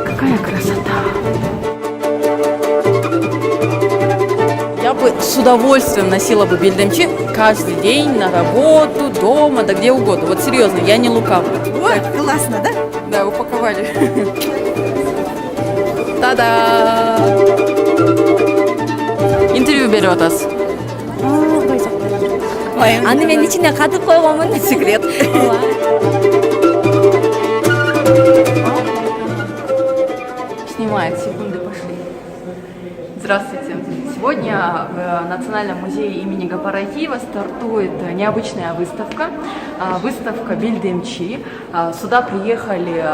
Какая красота! Я бы с удовольствием носила бы бельдемчи каждый день на работу, дома, да где угодно. Вот серьезно, я не лукавлю. Ой, классно, да? Да, упаковали. Та-да! Интервью берет нас. Аны мен ичине катып койгонмун. Секрет. Снимает, секунды пошли. Здравствуйте. Сегодня в Национальном музее имени Гапар-Айтиева стартует необычная выставка. Выставка Бельдемчи. Сюда приехали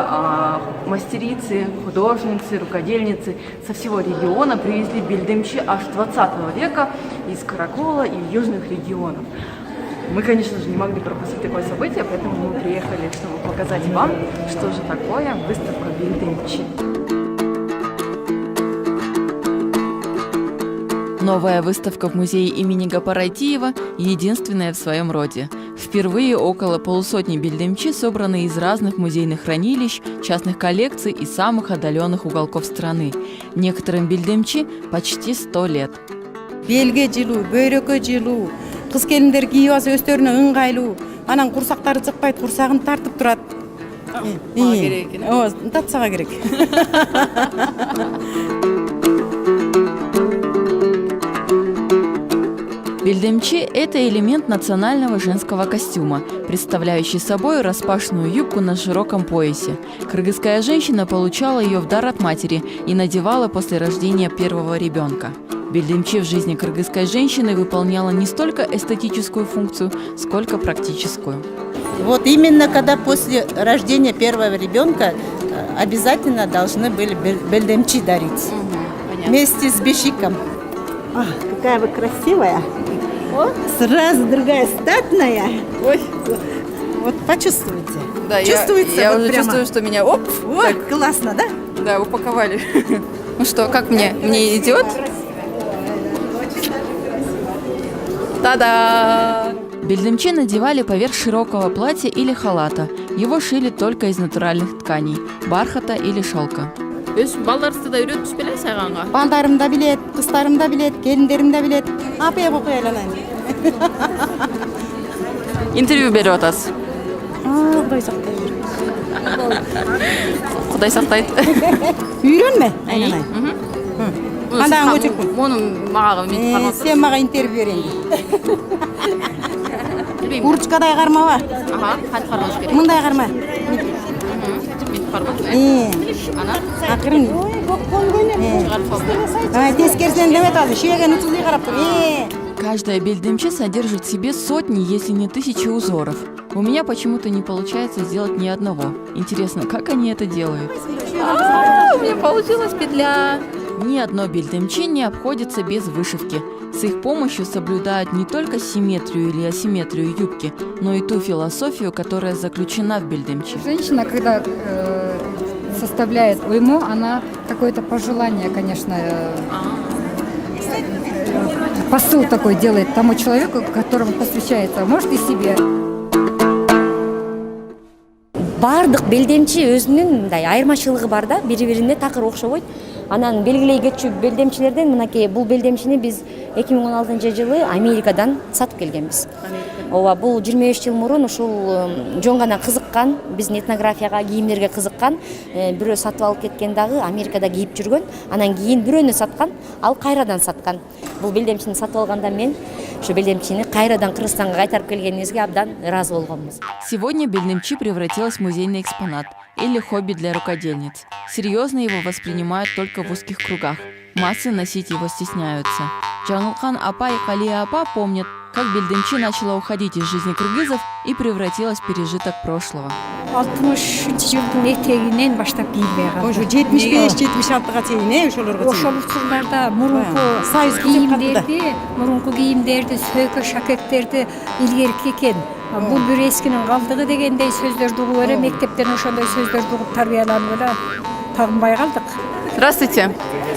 мастерицы, художницы, рукодельницы со всего региона. Привезли бельдемчи аж 20 века из Каракола и южных регионов. Мы, конечно же, не могли пропустить такое событие, поэтому мы приехали, чтобы показать вам, что же такое выставка Бельдемчи. Новая выставка в музее имени Гапар-Айтиева единственная в своем роде. Впервые около полусотни бельдемчи собраны из разных музейных хранилищ, частных коллекций и самых отдаленных уголков страны. Некоторым бельдемчи почти 100 лет. Белге жылуу, бөйрөккө жылуу, кыз келиндер кийип алса өздөрүнө ыңгайлуу. Анан курсактары жыкпайт, курсагын тартып турат. Мага керек экен. Ооба, татсага керек. Бельдемчи – это элемент национального женского костюма, представляющий собой распашную юбку на широком поясе. Кыргызская женщина получала ее в дар от матери и надевала после рождения первого ребенка. Бельдемчи в жизни кыргызской женщины выполняла не столько эстетическую функцию, сколько практическую. Вот именно когда после рождения первого ребенка обязательно должны были бельдемчи дарить. Вместе с бешиком. А, какая вы красивая. Сразу другая статная. Ой, Вот почувствуйте. да, Чувствуется я вот уже прямо. чувствую, что меня Ой, классно, да? да, упаковали. Ну что, как мне? Мне идет? Та-да! Бельдемчи надевали поверх широкого платья или халата. Его шили только из натуральных тканей – бархата или шелка. Балдарыңызды да үйрөтүп беле сайганга? Балдарым да билет, кыздарым да билет, келиндерим да билет. Апая окуй алайын. Интервью берип атасыз. Кудай сактай бер. Кудай сактайт. Үйрөнмө, айнанай. Кандай көчүркүн. Муну мага Сен мага интервью берейин. Курчкадай кармаба. Аха, кантип кармаш керек? Мындай карма. Акырын. Тескерисинен демет азыр, шүйөгөн утуздай карап тур. Каждая бельдемчи содержит в себе сотни, если не тысячи узоров. У меня почему-то не получается сделать ни одного. Интересно, как они это делают? У меня получилась петля. Ни одно бельдемчи не обходится без вышивки. С их помощью соблюдают не только симметрию или асимметрию юбки, но и ту философию, которая заключена в бельдемчи. Женщина, когда составляет уйму, она какое-то пожелание, конечно, посыл такой делает тому человеку, которому посвящается, может и себе. Бардык белдемчи өзүнүн мындай айырмачылыгы бар да, бири-бирине такыр окшобойт. Анан белгилей кетчү белдемчилерден мынакей бул белдемчини биз 2016-жылы Америкадан сатып келгенбиз. Ооба, бул 25 жыл мурун ушул жөн гана кызыккан, биздин этнографияга, кийимдерге кызыккан бирөө сатып алып кеткен дагы Америкада кийип жүргөн. Анан кийин бирөөнө саткан, ал кайрадан саткан. Бул белдемчини сатып алганда мен ушу белдемчини кайрадан Кыргызстанга кайтарып келгениңизге абдан ыраазы болгонбуз. Сегодня бельдемчи превратилась в музейный экспонат или хобби для рукодельниц. Серьезно его воспринимают только в узких кругах. Массы носить его стесняются. Жаңылхан апа и Калия апа помнят, как бельдемчи начала уходить из жизни кыргызов и превратилась в пережиток прошлого. 60-жылдын этегинен баштап кийилбей калды. Ошо 75-76-га чейин, ошолорго чейин. Ошол учурларда мурунку кийимдерди, сөйкө шакектерди илгерки экен. Бул бир эскинин калдыгы дегендей сөздөрдү угуп эле мектептен ошондой сөздөрдү угуп тарбияланып эле тагынбай калдык. Здравствуйте.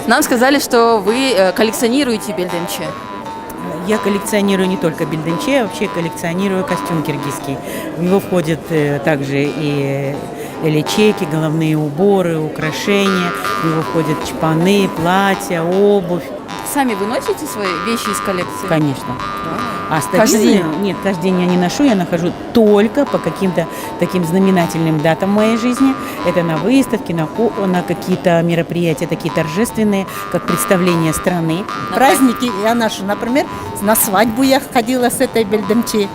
Нам сказали, что вы коллекционируете бельдемчи. Я коллекционирую не только бельдемчи, я вообще коллекционирую костюм киргизский. В него входят также и личейки, головные уборы, украшения. В него входят чпаны, платья, обувь. Сами вы носите свои вещи из коллекции? Конечно. А Каждый день? Нет, каждый день я не ношу, я нахожу только по каким-то таким знаменательным датам в моей жизни. Это на выставке, на какие-то мероприятия такие торжественные, как представление страны. Праздники я ношу, например, на свадьбу я ходила с этой бельдемчи.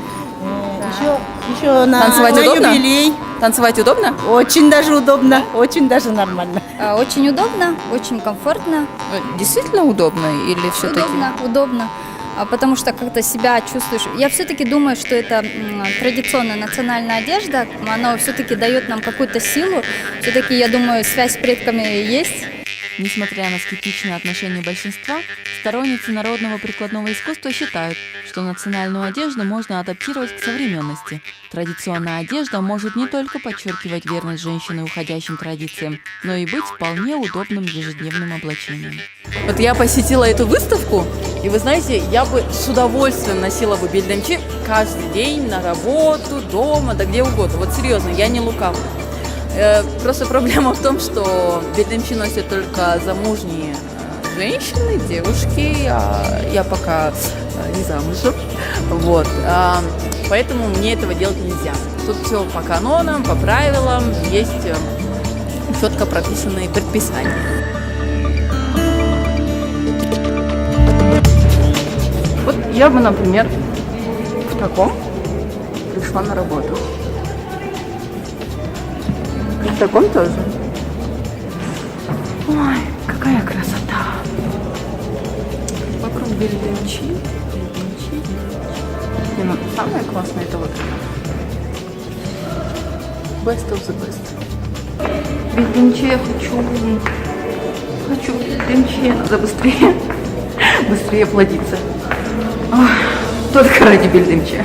Еще на Танцевать удобно? юбилей. Танцевать удобно? Очень даже удобно, очень даже нормально. Очень удобно, очень комфортно. Действительно удобно или все-таки? Удобно. Потому что как-то себя чувствуешь. Я все-таки думаю, что это традиционная национальная одежда. Она все-таки дает нам какую-то силу. Все-таки, я думаю, связь с предками есть. Несмотря на скептичное отношение большинства, сторонницы народного прикладного искусства считают, что национальную одежду можно адаптировать к современности. Традиционная одежда может не только подчеркивать верность женщины уходящим традициям, но и быть вполне удобным ежедневным облачением. Вот я посетила эту выставку, и вы знаете, я бы с удовольствием носила бы бельдемчи каждый день на работу, дома, да где угодно. Вот серьезно, я не лукавлю. Просто проблема в том, что бельдемчи носят только замужние женщины, девушки, а я пока не замужем, вот, поэтому мне этого делать нельзя. Тут все по канонам, по правилам, есть четко прописанные предписания. Вот я бы, например, в таком пришла на работу. В таком тоже. Ой, какая красота. Вокруг бельдемчи. Не, ну, самое классное это вот best of the best. Бельдемчи я хочу бельдемчи. Надо быстрее плодиться. Ой, только ради бельдемчи.